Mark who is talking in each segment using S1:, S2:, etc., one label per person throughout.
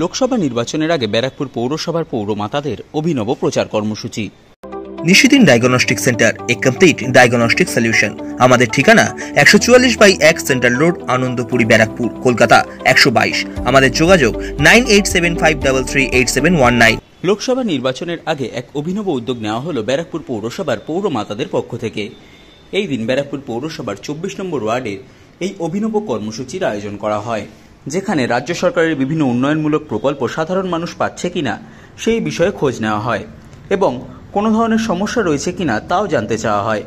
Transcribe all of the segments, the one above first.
S1: লোকসভা নির্বাচনের আগে ব্যারাকপুর পৌরসভার পৌরমাতাদের অভিনব প্রচার কর্মসূচি।
S2: নিশিদিন ডায়াগনস্টিক সেন্টার, এ কমপ্লিট ডায়াগনস্টিক সলিউশন। আমাদের ঠিকানা 144/1 সেন্ট্রাল রোড, আনন্দপুরি, ব্যারাকপুর, কলকাতা 122। আমাদের যোগাযোগ 9875338719।
S1: লোকসভা নির্বাচনের আগে এক অভিনব উদ্যোগ নেওয়া হলো ব্যারাকপুর পৌরসভার পৌরমাতাদের পক্ষ থেকে। এই দিন ব্যারাকপুর পৌরসভার 24 নম্বর ওয়ার্ডে এই অভিনব কর্মসূচির আয়োজন করা হয়, যেখানে রাজ্য সরকারের বিভিন্ন উন্নয়নমূলক প্রকল্প সাধারণ মানুষ পাচ্ছে কিনা সেই বিষয়ে খোঁজ নেওয়া হয় এবং কোনো ধরনের সমস্যা রয়েছে কিনা তাও জানতে চাওয়া হয়।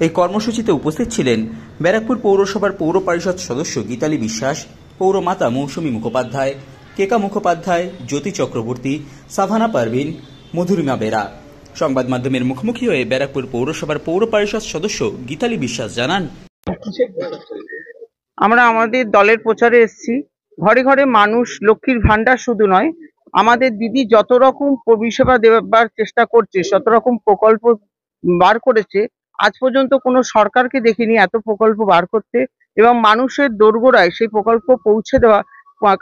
S1: এই কর্মসূচিতে উপস্থিত ছিলেন ব্যারাকপুর পৌরসভার পৌর পরিষদ সদস্য গীতালি বিশ্বাস, পৌরমাতা মৌসুমী মুখোপাধ্যায়, কেকা মুখোপাধ্যায়, জ্যোতি চক্রবর্তী, সাভানা পারভিন, মধুরিমা বেরা। সংবাদ মাধ্যমের মুখোমুখি হয়ে ব্যারাকপুর পৌরসভার পৌর পরিষদ সদস্য গীতালি বিশ্বাস জানান,
S3: আমরা আমাদের দলের প্রচারে এসেছি। ঘরে ঘরে মানুষ লক্ষ্মীর ভান্ডার শুধু নয়, আমাদের দিদি যত রকম পরিষেবা দেবার চেষ্টা করছে, যত রকম প্রকল্প বার করেছে, আজ পর্যন্ত কোনো সরকারকে দেখিনি এত প্রকল্প বার করতে এবং মানুষের দোরগোড়ায় সেই প্রকল্প পৌঁছে দেওয়া।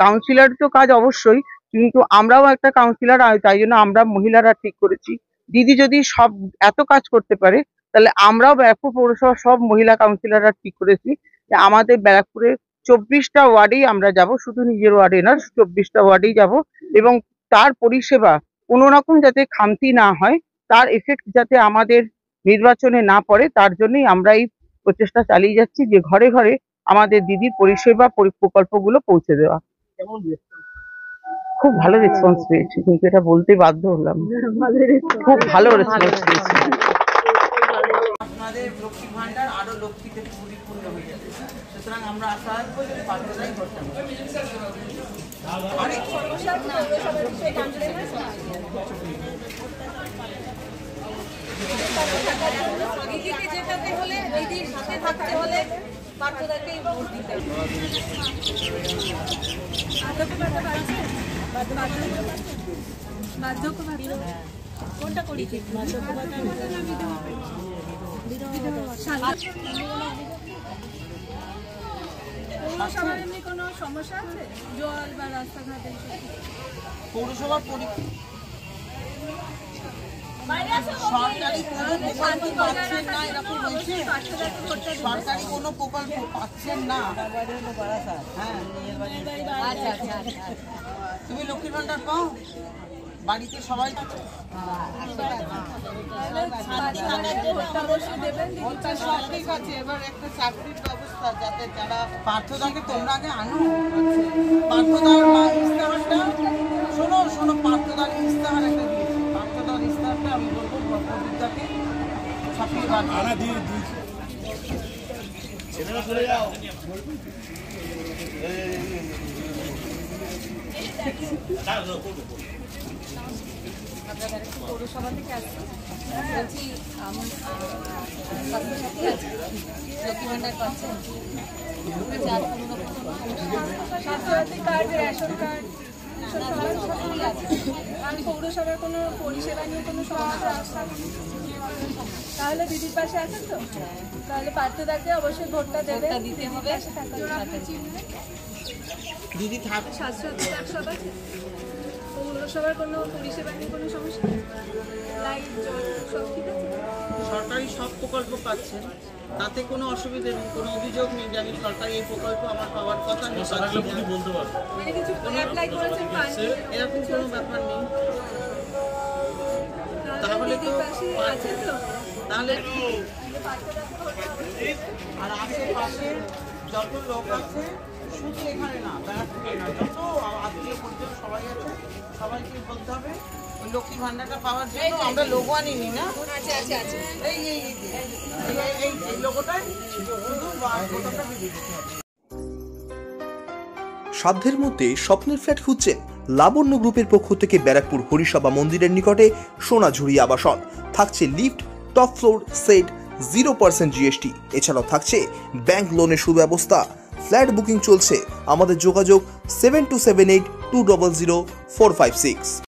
S3: কাউন্সিলর তো কাজ অবশ্যই, কিন্তু আমরাও একটা কাউন্সিলর, তাই জন্য আমরা মহিলারা ঠিক করেছি দিদি যদি সব এত কাজ করতে পারে, তাহলে আমরাও ব্যারাকপুর পৌরসভার সব মহিলা কাউন্সিলররা ঠিক করেছি যে আমাদের ব্যারাকপুরে 24টা ওয়ার্ডেই আমরা যাব, শুধু নিজের ওয়ার্ডে না, 24টা ওয়ার্ডেই যাব এবং তার পরিষেবা কোনো রকম যাতে খামতি না হয়, তার এফেক্ট যাতে আমাদের নির্বাচনে না পড়ে, তার জন্যই আমরা এই প্রচেষ্টা চালিয়ে যাচ্ছি যে ঘরে ঘরে আমাদের দিদির পরিষেবা প্রকল্পগুলো পৌঁছে দেওয়া। খুব ভালো রেসপন্স পেয়েছি, কিন্তু এটা বলতে বাধ্য হলাম, খুব ভালো রেসপন্স পেয়েছি। আপনাদের লক্ষ্মী ভান্ডার আরো লক্ষ্মীতে পরিপূর্ণ হয়ে যাবে, সুতরাং আমরা আশা রাখবো যে পাঠদাই করতে হবে।
S4: দিদিকে জেতাতে হলে, দিদির সাথে থাকতে হলে পাঠদাকেই ভোট দিতে হবে। বার্ধক্য ভাতা কোনটা করি? পৌরসভার এমনি কোনো সমস্যা আছে? জল বা রাস্তাঘাটে
S3: পৌরসভার সরকারি কোনো প্রকল্প পাচ্ছেন না, এরকম হয়েছে? সরকারি কোনো প্রকল্প পাচ্ছেন না? হ্যাঁ, তুমি লক্ষ্মীর ভান্ডার পাও? বাড়িতে সবাই সব ঠিক আছে। এবার একটা চাকরির ব্যবস্থা, যাতে যারা পার্থদাকে তোমরা আগে আনো, পার্থদার ইস্তাহারটা শোনো শোনো, পার্থদার ইস্তাহার একটা দিয়েছি, পার্থদার ইস্তাহারটা আমি বলবো প্রদীপদাকে ছাপিয়ে বানা দিয়ে দিয়েছি।
S4: পৌরসভা থেকে আসছি, বলছি আমার স্বাস্থ্যসাথী আছে, লক্ষ্মী ভান্ডার পাচ্ছেন? স্বাস্থ্যসাথী কার্ড, রেশন কার্ড সবই আছে। আর পৌরসভার কোনো পরিষেবা নিয়ে কোনো সমস্যা আসছে? তাহলে দিদির পাশে আছেন তো? তাহলে পার্থদাকে অবশ্যই ভোটটা দেবে, দিতে হবে।
S3: দিদি থাক,
S4: স্বাস্থ্যসাথী কার্ড সব আছে। পৌরসভার কোনো পরিষেবা নিয়ে কোনো সমস্যা? লাইট, জল সব ঠিক আছে?
S3: সরকারি সব প্রকল্প পাচ্ছেন, তাতে কোনো অসুবিধা নেই, কোনো অভিযোগ নেই যে আমি সরকারি এই প্রকল্প আমার পাওয়ার কথা নেই, বলতে পারবো
S4: মানে কিছু অ্যাপ্লাই করেছেন,
S3: এরকম কোনো ব্যাপার নেই। তাহলে তো
S4: আছেন তো?
S3: তাহলে আর আশেপাশে যত লোক আছে, শুধু এখানে না, ব্যারাকপুরে না, যত আত্মীয় পরিজন সবাই আছে, সবাইকে বলতে হবে ওই লক্ষ্মী ভান্ডারটা পাওয়ার জন্য। আমরা লোগো আনিনি না, এই লোগোটাই শুধু ভোটারটা দিয়ে দিতে হবে।
S2: সাধ্যের মধ্যে স্বপ্নের ফ্ল্যাট খুঁজছেন? লাবণ্য গ্রুপের পক্ষ থেকে ব্যারাকপুর হরিসভা মন্দিরের নিকটে সোনাঝুরি আবাসন থাকছে lift, top floor, set, 0% GST। এছাড়াও থাকছে ব্যাংক লোনের সুব্যবস্থা। ফ্ল্যাট বুকিং চলছে। আমাদের যোগাযোগ 7278200456।